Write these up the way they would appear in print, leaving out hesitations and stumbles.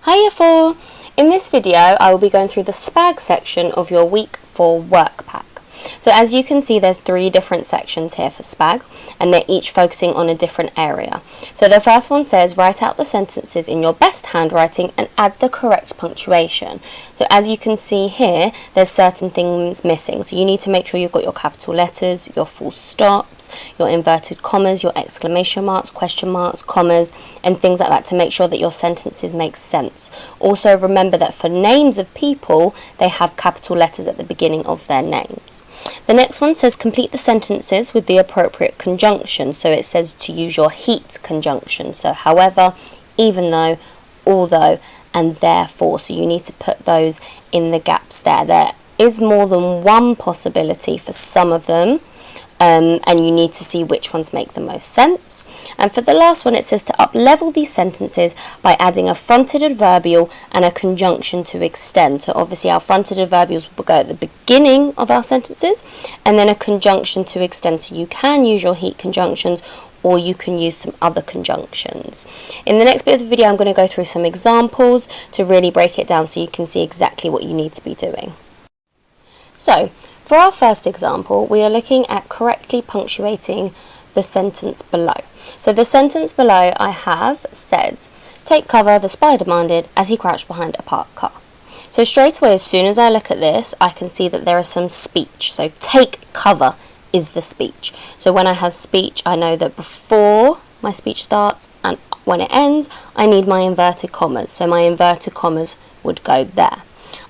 Hi Year 4! In this video I will be going through the SPAG section of your Week 4 work pack. So as you can see, there's 3 different sections here for SPAG, and they're each focusing on a different area. So the first one says write out the sentences in your best handwriting and add the correct punctuation. So as you can see here, there's certain things missing. So you need to make sure you've got your capital letters, your full stops, your inverted commas, your exclamation marks, question marks, commas, and things like that to make sure that your sentences make sense. Also remember that for names of people, they have capital letters at the beginning of their names. The next one says complete the sentences with the appropriate conjunction. So it says to use your heat conjunction. So however, even though, although, and therefore. So you need to put those in the gaps there. There is more than one possibility for some of them. And you need to see which ones make the most sense. And for the last one, it says to uplevel these sentences by adding a fronted adverbial and a conjunction to extend. So obviously our fronted adverbials will go at the beginning of our sentences, and then a conjunction to extend. So you can use your heat conjunctions, or you can use some other conjunctions. In the next bit of the video, I'm going to go through some examples to really break it down so you can see exactly what you need to be doing. So, for our first example, we are looking at correctly punctuating the sentence below. So the sentence below I have says, take cover, the spy demanded, as he crouched behind a parked car. So straight away, as soon as I look at this, I can see that there is some speech. So take cover is the speech. So when I have speech, I know that before my speech starts and when it ends, I need my inverted commas. So my inverted commas would go there.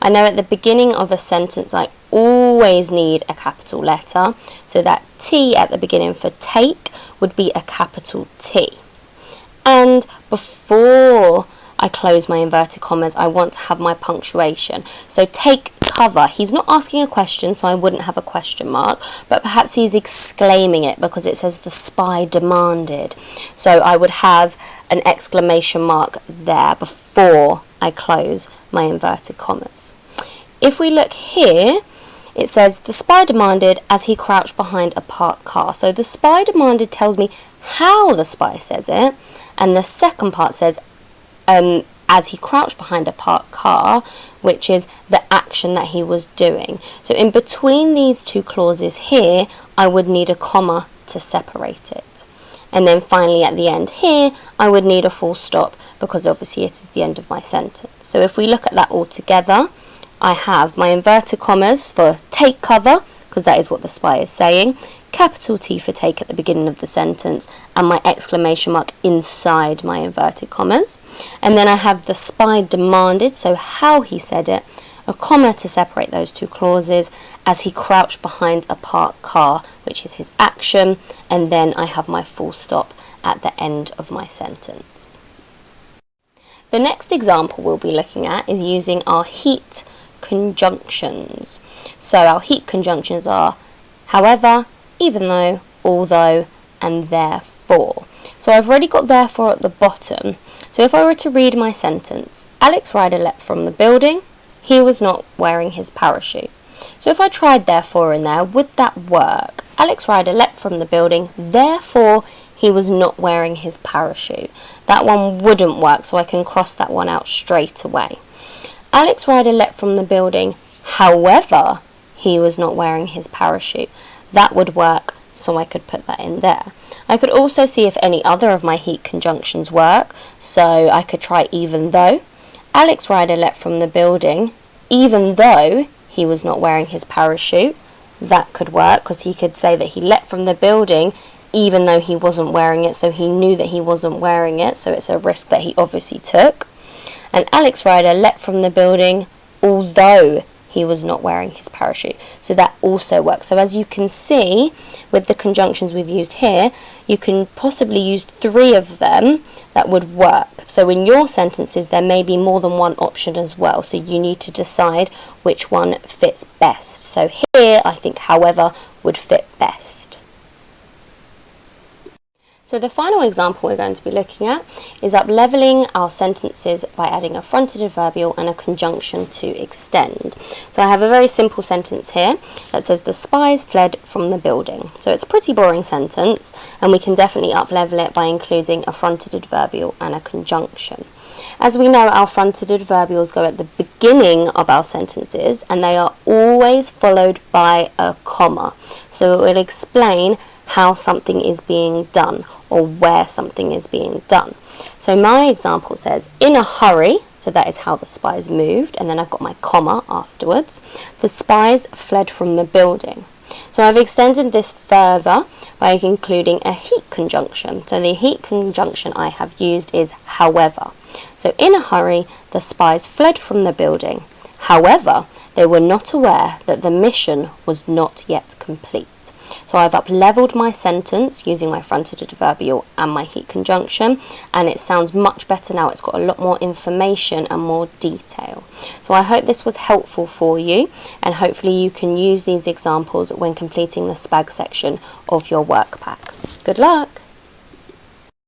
I know at the beginning of a sentence I always need a capital letter, so that T at the beginning for take would be a capital T. And before I close my inverted commas, I want to have my punctuation. So take cover, he's not asking a question, so I wouldn't have a question mark, but perhaps he's exclaiming it because it says the spy demanded. So I would have an exclamation mark there before I close my inverted commas. If we look here, it says the spy demanded as he crouched behind a parked car. So the spy demanded tells me how the spy says it, and the second part says as he crouched behind a parked car, which is the action that he was doing. So in between these two clauses here, I would need a comma to separate it. And then finally at the end here, I would need a full stop because obviously it is the end of my sentence. So if we look at that all together, I have my inverted commas for take cover, because that is what the spy is saying, capital T for take at the beginning of the sentence, and my exclamation mark inside my inverted commas. And then I have the spy demanded, so how he said it, a comma to separate those two clauses, as he crouched behind a parked car, which is his action, and then I have my full stop at the end of my sentence. The next example we'll be looking at is using our heat conjunctions. So our heat conjunctions are however, even though, although, and therefore. So I've already got therefore at the bottom. So if I were to read my sentence, Alex Ryder leapt from the building, he was not wearing his parachute. So if I tried therefore in there, would that work? Alex Ryder leapt from the building, therefore he was not wearing his parachute. That one wouldn't work, so I can cross that one out straight away. Alex Ryder leapt from the building, however, he was not wearing his parachute. That would work, so I could put that in there. I could also see if any other of my heat conjunctions work, so I could try even though. Alex Ryder leapt from the building, even though he was not wearing his parachute. That could work, because he could say that he leapt from the building even though he wasn't wearing it, so he knew that he wasn't wearing it, so it's a risk that he obviously took. And Alex Ryder leapt from the building although he was not wearing his parachute. So that also works. So as you can see, with the conjunctions we've used here, you can possibly use 3 of them that would work. So in your sentences, there may be more than one option as well. So you need to decide which one fits best. So here, I think however would fit best. So the final example we're going to be looking at is upleveling our sentences by adding a fronted adverbial and a conjunction to extend. So I have a very simple sentence here that says the spies fled from the building. So it's a pretty boring sentence, and we can definitely uplevel it by including a fronted adverbial and a conjunction. As we know, our fronted adverbials go at the beginning of our sentences and they are always followed by a comma. So it will explain how something is being done or where something is being done. So my example says, in a hurry, so that is how the spies moved, and then I've got my comma afterwards. The spies fled from the building. So I've extended this further by including a heat conjunction. So the heat conjunction I have used is however. So in a hurry, the spies fled from the building. However, they were not aware that the mission was not yet complete. So I've up-leveled my sentence using my fronted adverbial and my heat conjunction, and it sounds much better now. It's got a lot more information and more detail. So I hope this was helpful for you, and hopefully you can use these examples when completing the SPAG section of your work pack. Good luck!